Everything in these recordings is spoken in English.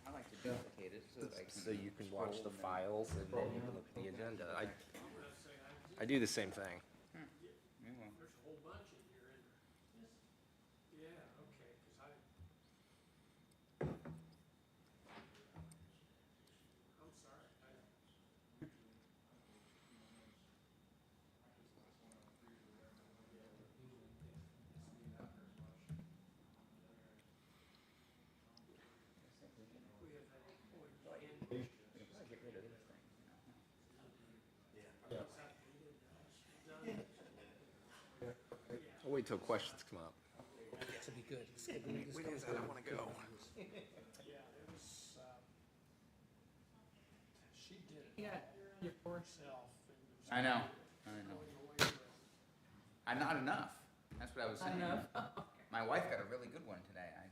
I like to duplicate it so that I can. So you can watch the files and then you can look at the agenda. I do the same thing. There's a whole bunch in here, isn't there? Yeah, okay, 'cause I'm sorry. I'll wait till questions come up. To be good. When is that? I want to go. Yeah, it was, she did it. Yeah. Herself. I know. I'm not enough. That's what I was saying. My wife got a really good one today. I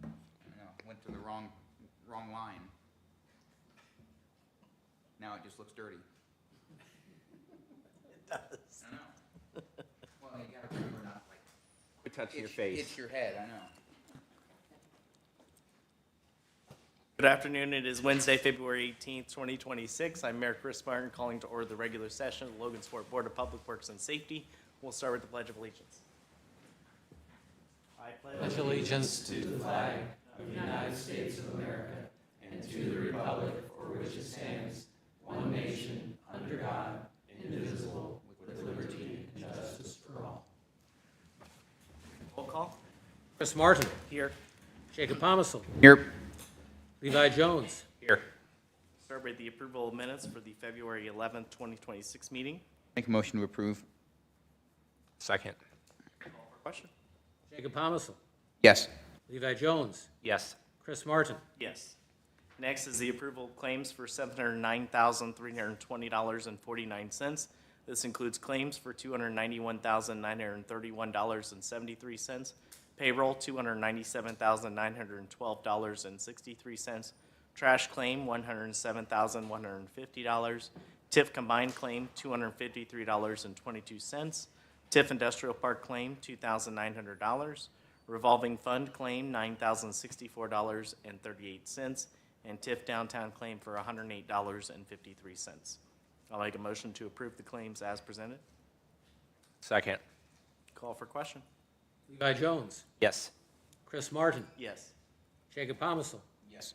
don't know, went to the wrong line. Now it just looks dirty. It does. I know. Well, you gotta remember not like Quit touching your face. itch your head. I know. Good afternoon. It is Wednesday, February 18th, 2026. I'm Mayor Chris Martin calling to order the regular session of the Logansport Board of Public Works and Safety. We'll start with the Pledge of Allegiance. I pledge Allegiance to the flag of the United States of America and to the republic for which it stands, one nation, under God, indivisible, with liberty and justice for all. roll call. Chris Martin. Here. Jacob Pomisel. Here. Levi Jones. Here. Start with the approval of minutes for the February 11th, 2026 meeting. Make a motion to approve. Second. Call for question. Jacob Pomisel. Yes. Levi Jones. Yes. Chris Martin. Yes. Next is the approval of claims for $709,320.49. This includes claims for $291,931.73, payroll $297,912.63, trash claim $107,150, TIF combined claim $253.22, TIF industrial park claim $2,900, revolving fund claim $9,064.38, and TIF downtown claim for $108.53. I'll make a motion to approve the claims as presented. Second. Call for question. Levi Jones. Yes. Chris Martin. Yes. Jacob Pomisel. Yes.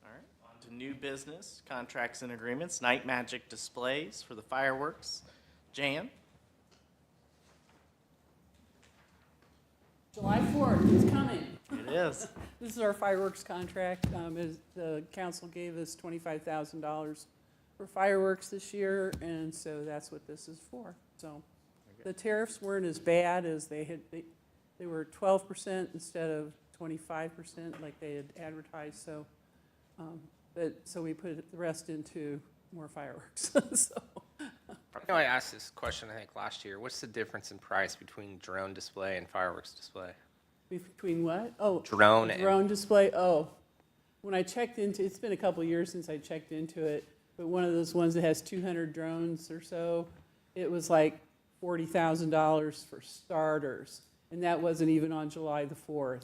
All right, on to new business, contracts and agreements, Night Magic displays for the fireworks. Jan? July 4th, it's coming. It is. This is our fireworks contract. The council gave us $25,000 for fireworks this year, and so that's what this is for. So the tariffs weren't as bad as they were 12% instead of 25% like they had advertised, so, so we put the rest into more fireworks, so. I know I asked this question, I think, last year. What's the difference in price between drone display and fireworks display? Between what? Oh. Drone and- Drone display, oh. When I checked into, it's been a couple of years since I checked into it, but one of those ones that has 200 drones or so, it was like $40,000 for starters. And that wasn't even on July the 4th.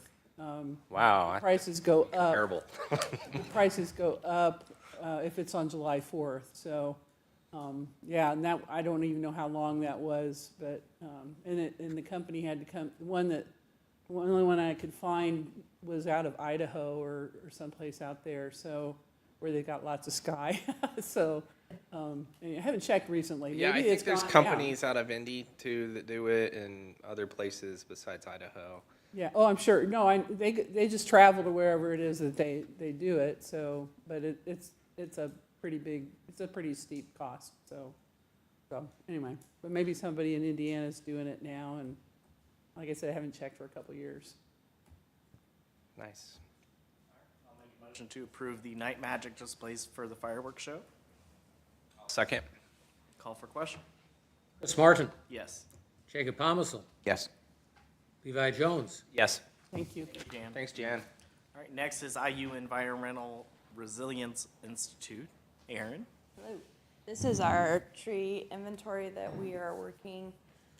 Wow. Prices go up. Terrible. The prices go up if it's on July 4th. So, yeah, and that, I don't even know how long that was, but, and the company had to come, the only one I could find was out of Idaho or someplace out there, so, where they got lots of sky. So, I haven't checked recently. Yeah, I Maybe think it's there's gone- companies out of Indy too that do it, and other places besides Idaho. Yeah, oh, I'm sure. No, they just travel to wherever it is that they do it, so, but it's a pretty steep cost, so anyway. But maybe somebody in Indiana's doing it now, and like I said, I haven't checked for a couple of years. Nice. I'll make a motion to approve the Night Magic displays for the fireworks show. Second. Call for question. Chris Martin. Yes. Jacob Pomisel. Yes. Levi Jones. Yes. Thank you. Jan. Thanks, Jan. All right, next is IU Environmental Resilience Institute. Aaron? Hello. This is our tree inventory that we are working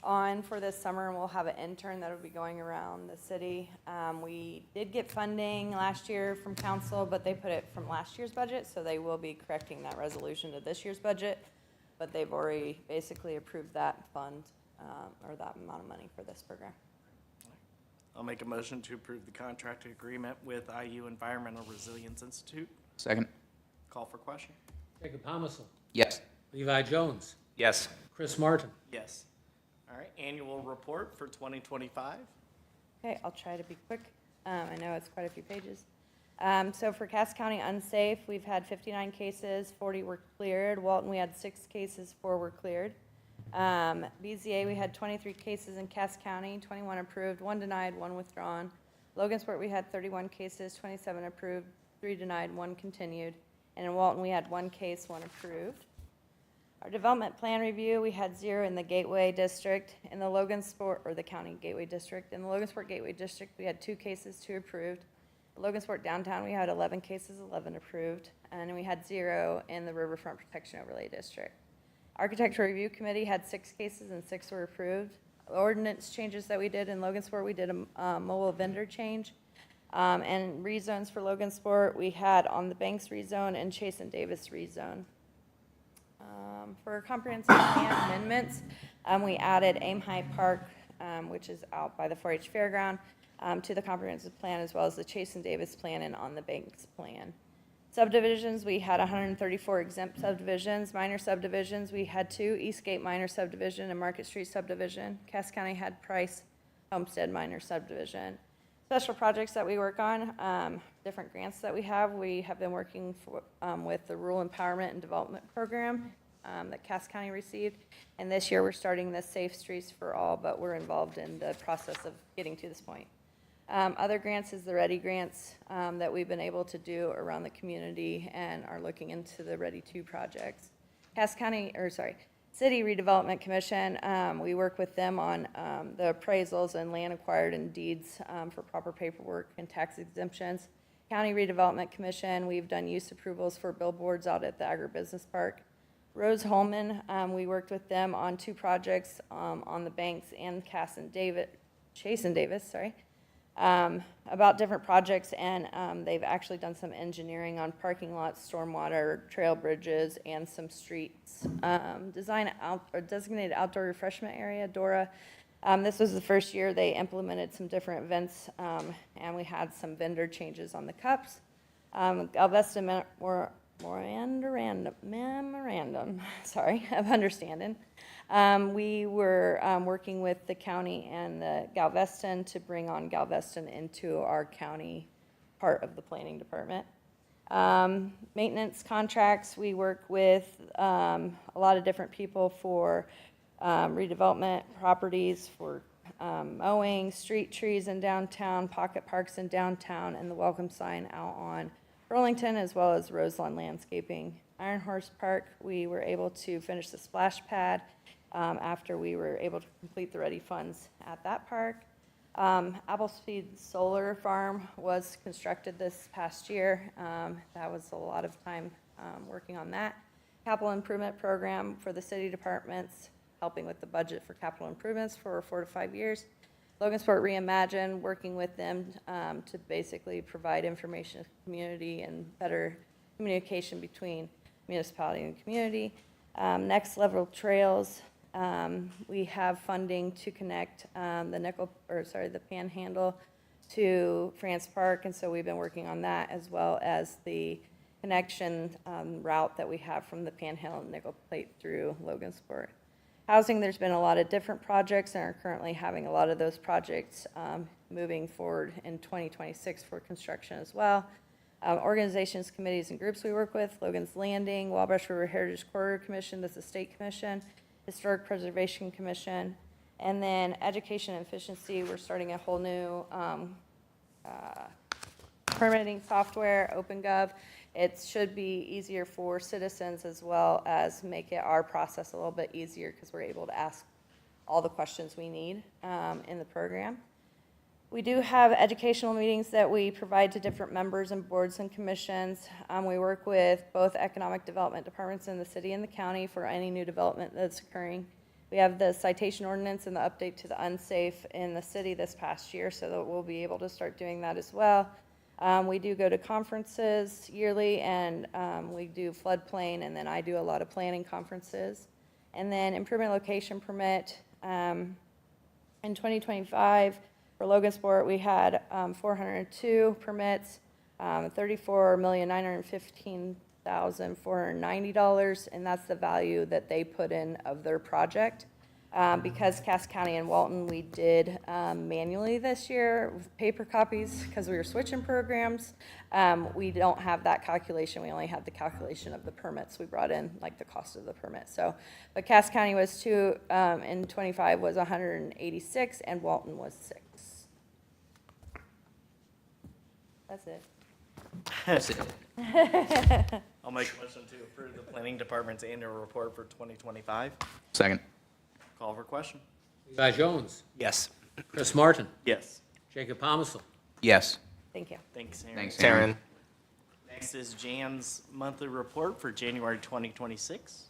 on for this summer, and we'll have an intern that'll be going around the city. We did get funding last year from council, but they put it from last year's budget, so they will be correcting that resolution to this year's budget. But they've already basically approved that fund, or that amount of money for this program. I'll make a motion to approve the contract agreement with IU Environmental Resilience Institute. Second. Call for question? Jacob Thomasson, Yes. Levi Jones, Yes. Chris Martin. Yes. All right, annual report for 2025. Okay, I'll try to be quick. I know it's quite a few pages. So for Cass County unsafe, we've had 59 cases, 40 were cleared. Walton, we had 6 cases, 4 were cleared. BZA, we had 23 cases in Cass County, 21 approved, 1 denied, 1 withdrawn. Logansport, we had 31 cases, 27 approved, 3 denied, 1 continued. And in Walton, we had 1 case, 1 approved. Our development plan review, we had 0 in the Gateway District. In the Logansport, or the County Gateway District. In the Logansport Gateway District, we had 2 cases, 2 approved. Logansport Downtown, we had 11 cases, 11 approved. And we had 0 in the Riverfront Protection Overlay District. Architectural Review Committee had 6 cases and 6 were approved. Ordinance changes that we did in Logansport, we did a mobile vendor change. And rezones for Logansport, we had on the Banks rezone and Chase and Davis rezone. For comprehensive plan amendments, we added Aim High Park, which is out by the 4-H Fairground, to the comprehensive plan, as well as the Chase and Davis plan and on the Banks plan. Subdivisions, we had 134 exempt subdivisions. Minor subdivisions, we had 2, Eastgate Minor Subdivision and Market Street Subdivision. Cass County had Price Homestead Minor Subdivision. Special projects that we work on, different grants that we have been working with the Rural Empowerment and Development Program that Cass County received. And this year, we're starting the Safe Streets for All, but we're involved in the process of getting to this point. Other grants is the READY grants that we've been able to do around the community and are looking into the READY 2 projects. City Redevelopment Commission, we work with them on the appraisals and land acquired and deeds for proper paperwork and tax exemptions. County Redevelopment Commission, we've done use approvals for billboards out at the agribusiness park. Rose Holman, we worked with them on 2 projects on the Banks and Chase and Davis, about different projects, and they've actually done some engineering on parking lots, stormwater, trail bridges, and some streets. Designated outdoor refreshment area, DORA. This was the first year they implemented some different events, and we had some vendor changes on the cups. Galveston memorandum, of understanding. We were working with the county and the Galveston to bring on Galveston into our county part of the planning department. Maintenance contracts, we work with a lot of different people for redevelopment properties, for mowing, street trees in downtown, pocket parks in downtown, and the welcome sign out on Burlington, as well as Roselawn Landscaping. Iron Horse Park, we were able to finish the splash pad after we were able to complete the ready funds at that park. Appleseed Solar Farm was constructed this past year. That was a lot of time working on that. Capital Improvement Program for the city departments, helping with the budget for capital improvements for 4 to 5 years. Logansport Reimagine, working with them to basically provide information to the community and better communication between municipality and community. Next Level Trails, we have funding to connect the Panhandle to France Park, and so we've been working on that, as well as the connection route that we have from the Panhandle and Nickel Plate through Logansport. Housing, there's been a lot of different projects and are currently having a lot of those projects moving forward in 2026 for construction as well. Organizations, committees, and groups we work with, Logan's Landing, Wabash River Heritage Corridor Commission, that's a state commission, Historic Preservation Commission, and then Education and Efficiency, we're starting a whole new permitting software, OpenGov. It should be easier for citizens, as well as make it our process a little bit easier, because we're able to ask all the questions we need in the program. We do have educational meetings that we provide to different members and boards and commissions. We work with both economic development departments in the city and the county for any new development that's occurring. We have the citation ordinance and the update to the unsafe in the city this past year, so that we'll be able to start doing that as well. We do go to conferences yearly, and we do floodplain, and then I do a lot of planning conferences. And then improvement location permit, in 2025, for Logansport, we had 402 permits, $34,915,490, and that's the value that they put in of their project. Because Cass County and Walton, we did manually this year, with paper copies, because we were switching programs. We don't have that calculation. We only have the calculation of the permits. We brought in, like, the cost of the permit. So, but Cass County was 2, in 25 was 186, and Walton was 6. That's it. That's it. I'll make a motion to approve the planning department's annual report for 2025. Second. Call for question. Levi Jones, Yes. Chris Martin, Yes. Jacob Thomasville. Yes. Thank you. Thanks, Aaron. Thanks, Aaron. Aaron. Next is Jan's monthly report for January 2026.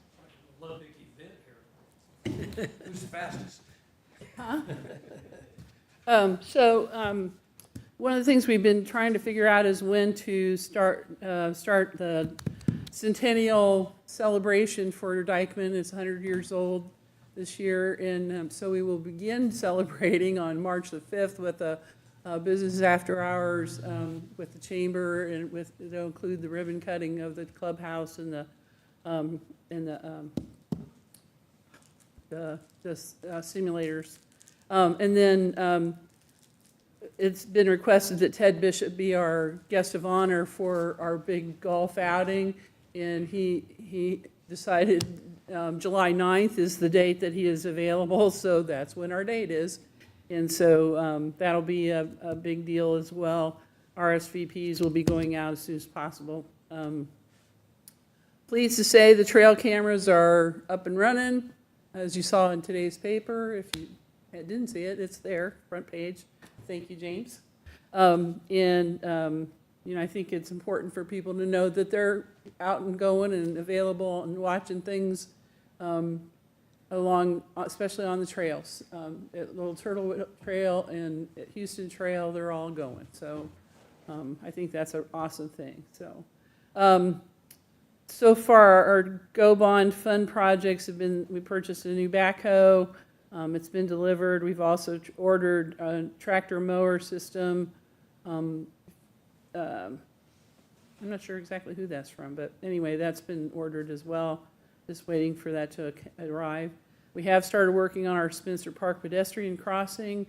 Olympic event here. Who's the fastest? One of the things we've been trying to figure out is when to start the centennial celebration for Dykeman. It's 100 years old this year, and so we will begin celebrating on March the 5th with a business after hours with the chamber, and they'll include the ribbon cutting of the clubhouse and the simulators, and then. It's been requested that Ted Bishop be our guest of honor for our big golf outing, and he decided July 9th is the date that he is available, so that's when our date is. And so that'll be a big deal as well. RSVPs will be going out as soon as possible. Pleased to say the trail cameras are up and running, as you saw in today's paper. If you didn't see it, it's there, front page. Thank you, James. I think it's important for people to know that they're out and going and available and watching things along, especially on the trails. At Little Turtle Trail and at Houston Trail, they're all going. So I think that's an awesome thing. So far, our Go Bond fund projects have been, we purchased a new backhoe. It's been delivered. We've also ordered a tractor mower system. I'm not sure exactly who that's from, but anyway, that's been ordered as well. Just waiting for that to arrive. We have started working on our Spencer Park pedestrian crossing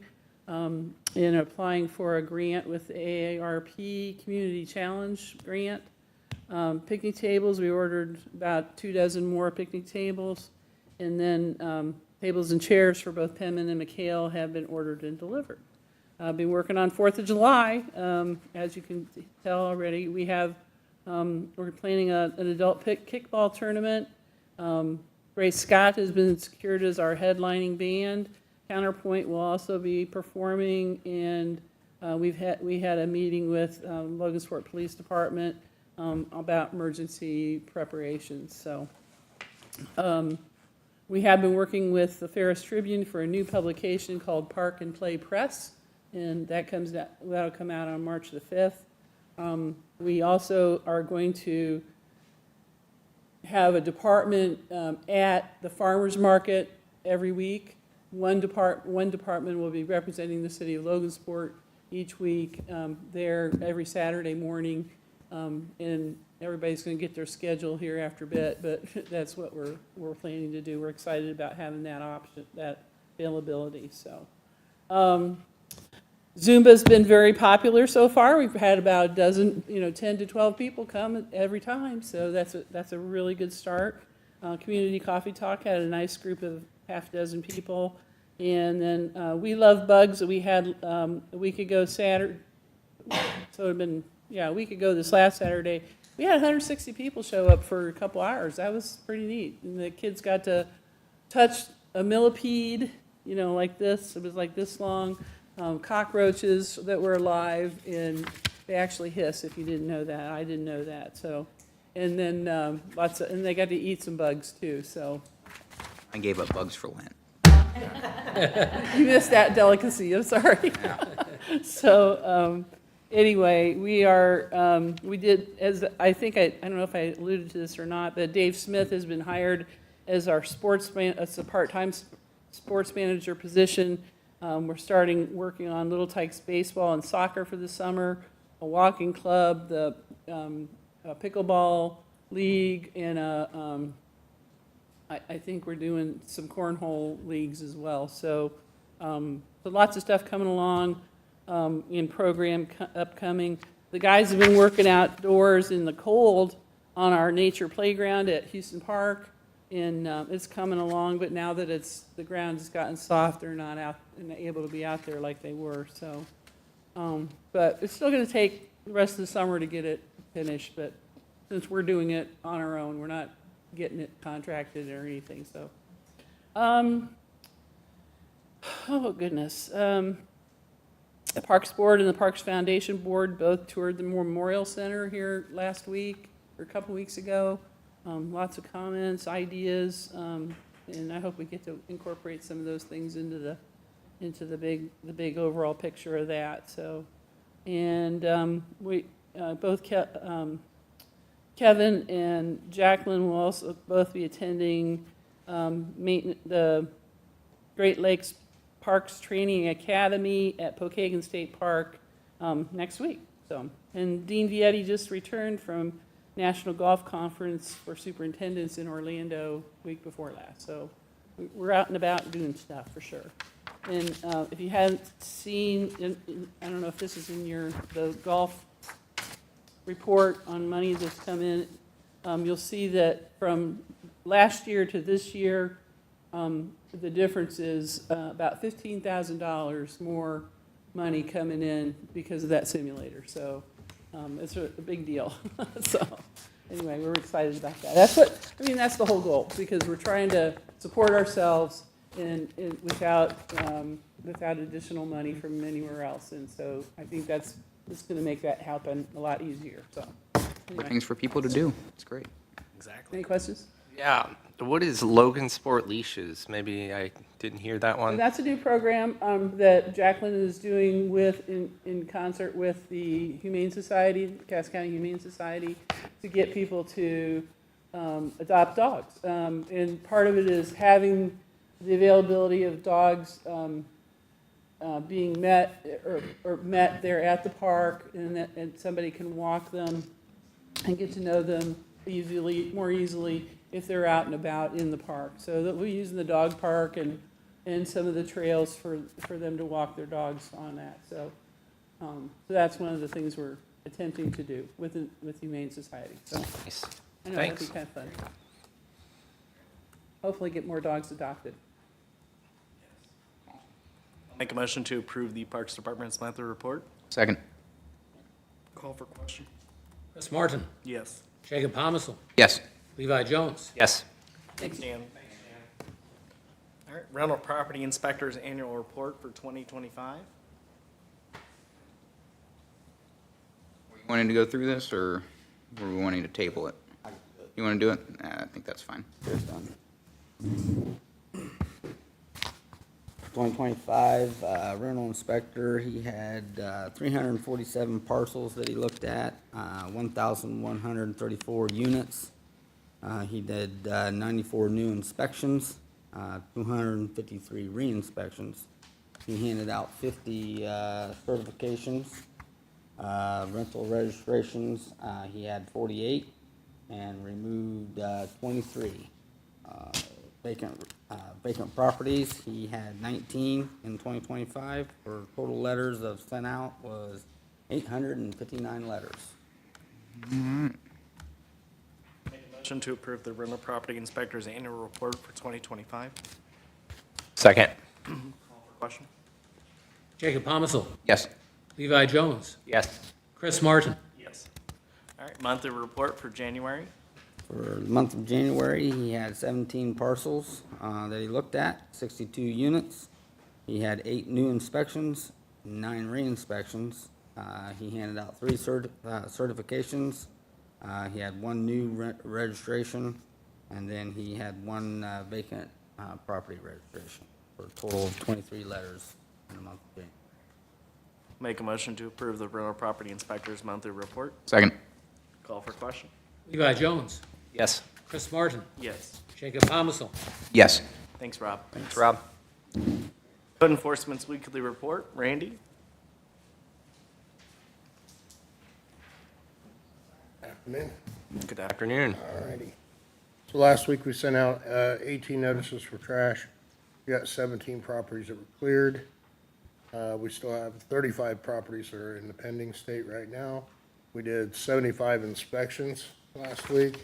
and applying for a grant with the AARP Community Challenge grant. Picnic tables, we ordered about 24 more picnic tables. And then tables and chairs for both Penman and McHale have been ordered and delivered. I've been working on 4th of July. As you can tell already, we have, we're planning an adult kickball tournament. Grace Scott has been secured as our headlining band. Counterpoint will also be performing, and we had a meeting with Logansport Police Department about emergency preparations. So we have been working with the Ferris Tribune for a new publication called Park and Play Press, and that'll come out on March the 5th. We also are going to have a department at the farmers market every week. One department will be representing the city of Logansport each week there every Saturday morning, and everybody's going to get their schedule here after a bit, but that's what we're planning to do. We're excited about having that option, that availability. So Zumba's been very popular so far. We've had about a dozen, 10 to 12 people come every time, so that's a really good start. Community Coffee Talk had a nice group of half dozen people, and then We Love Bugs that we had a week ago Saturday. So it had been a week ago this last Saturday. We had 160 people show up for a couple hours. That was pretty neat, and the kids got to touch a millipede, like this. It was like this long. Cockroaches that were alive, and they actually hiss. If you didn't know that, I didn't know that. So, and then and they got to eat some bugs too. So, I gave up bugs for Lent. You missed that delicacy, I'm sorry. So, anyway, we did, as, I think, I don't know if I alluded to this or not, but Dave Smith has been hired as our as a part-time sports manager position. We're working on Little Tykes baseball and soccer for the summer, a walking club, a pickleball league, and I think we're doing some cornhole leagues as well. So lots of stuff coming along in program upcoming. The guys have been working outdoors in the cold on our nature playground at Houston Park, and it's coming along. But now that the ground has gotten soft, they're not able to be out there like they were. So, but it's still going to take the rest of the summer to get it finished. But since we're doing it on our own, we're not getting it contracted or anything. So, oh goodness. The Parks Board and the Parks Foundation Board both toured the Memorial Center here last week, or a couple weeks ago. Lots of comments, ideas, and I hope we get to incorporate some of those things into the big overall picture of that. So, and we both Kevin and Jacqueline will also both be attending the Great Lakes Parks Training Academy at Pokagon State Park next week. So, and Dean Vietti just returned from National Golf Conference for Superintendents in Orlando week before last. So we're out and about doing stuff for sure. And if you hadn't seen, I don't know if this is in the golf report on money that's come in, you'll see that from last year to this year, the difference is about $15,000 more money coming in because of that simulator. So it's a big deal. So anyway, we're excited about that. That's the whole goal, because we're trying to support ourselves and without additional money from anywhere else. And so I think it's going to make that happen a lot easier. So anyway. Things for people to do. It's great. Exactly. Any questions? Yeah. What is Logan Sport Leashes? Maybe I didn't hear that one. And that's a new program that Jacqueline is doing in concert with the Humane Society, Cass County Humane Society, to get people to adopt dogs. And part of it is having the availability of dogs being met or met there at the park, and somebody can walk them and get to know them more easily if they're out and about in the park. So that we're using the dog park and some of the trails for them to walk their dogs on that. So, so that's one of the things we're attempting to do with Humane Society. So Nice. I know Thanks. it'll be kind of fun. Hopefully get more dogs adopted. Make a motion to approve the Parks Department's monthly report. Second. Call for question. Chris Martin, Yes. Jacob Thomasville, Yes. Levi Jones. Yes. Thanks, Dan. All right, rental property inspector's annual report for 2025. Were you wanting to go through this, or were we wanting to table it? You want to do it? I think that's fine. It's done. 2025 rental inspector, he had 347 parcels that he looked at, 1,134 units. He did 94 new inspections, 253 re-inspections. He handed out 50 certifications, rental registrations. He had 48 and removed 23. Vacant properties, he had 19 in 2025, for total letters of sent out was 859 letters. Make a motion to approve the rental property inspector's annual report for 2025. Second. Call for question. Jacob Thomasville, Yes. Levi Jones, Yes. Chris Martin. Yes. All right, monthly report for January. For the month of January, he had 17 parcels that he looked at, 62 units. He had 8 new inspections, 9 re-inspections. He handed out 3 certifications. He had 1 new registration, and then he had 1 vacant property registration for for a total of 23 letters in the month of January. Make a motion to approve the rental property inspector's monthly report. Second. Call for question. Levi Jones, Yes. Chris Martin, Yes. Jacob Thomasville. Yes. Thanks, Rob. Thanks, Rob. Code Enforcement's weekly report. Randy? Afternoon. Good afternoon. Afternoon. Alrighty. So last week we sent out 18 notices for trash. We got 17 properties that were cleared. We still have 35 properties that are in the pending state right now. We did 75 inspections last week.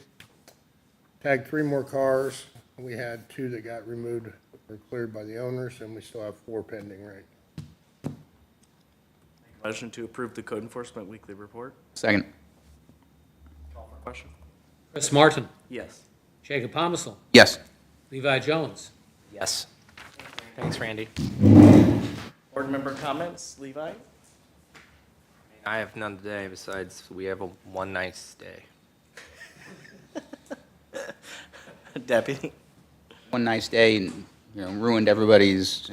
Tagged 3 more cars. We had 2 that got removed or cleared by the owners, and we still have 4 pending right. Motion to approve the Code Enforcement weekly report. Second. Call for question. Chris Martin, Yes. Jacob Thomasville, Yes. Levi Jones. Yes. Thanks, Randy. Board member comments. Levi? I have none today, besides we have one nice day. Deputy? One nice day, ruined everybody's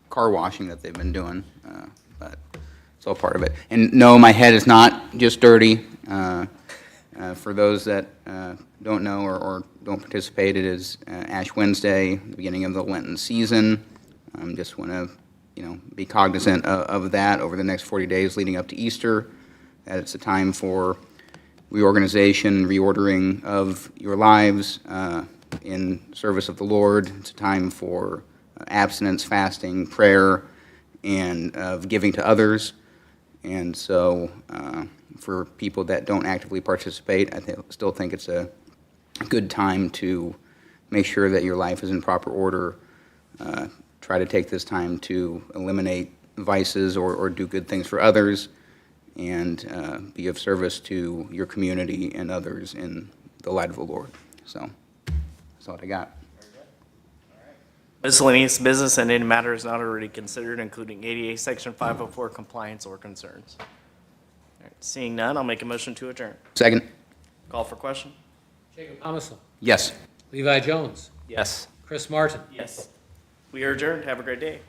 car washing that they've been doing, but it's all part of it. And no, my head is not just dirty. For those that don't know or don't participate, it is Ash Wednesday, the beginning of the Lenten season. Just want to, be cognizant of that over the next 40 days leading up to Easter, that it's a time for reorganization, reordering of your lives in service of the Lord. It's a time for abstinence, fasting, prayer, and of giving to others. And so for people that don't actively participate, I still think it's a good time to make sure that your life is in proper order. Try to take this time to eliminate vices or do good things for others, and be of service to your community and others in the light of the Lord. So that's all I got. Miscellaneous business and any matters not already considered, including ADA Section 504 compliance or concerns. All right, seeing none, I'll make a motion to adjourn. Second. Call for question. Jacob Thomasville, Yes. Levi Jones, Yes. Chris Martin. Yes. We are adjourned. Have a great day.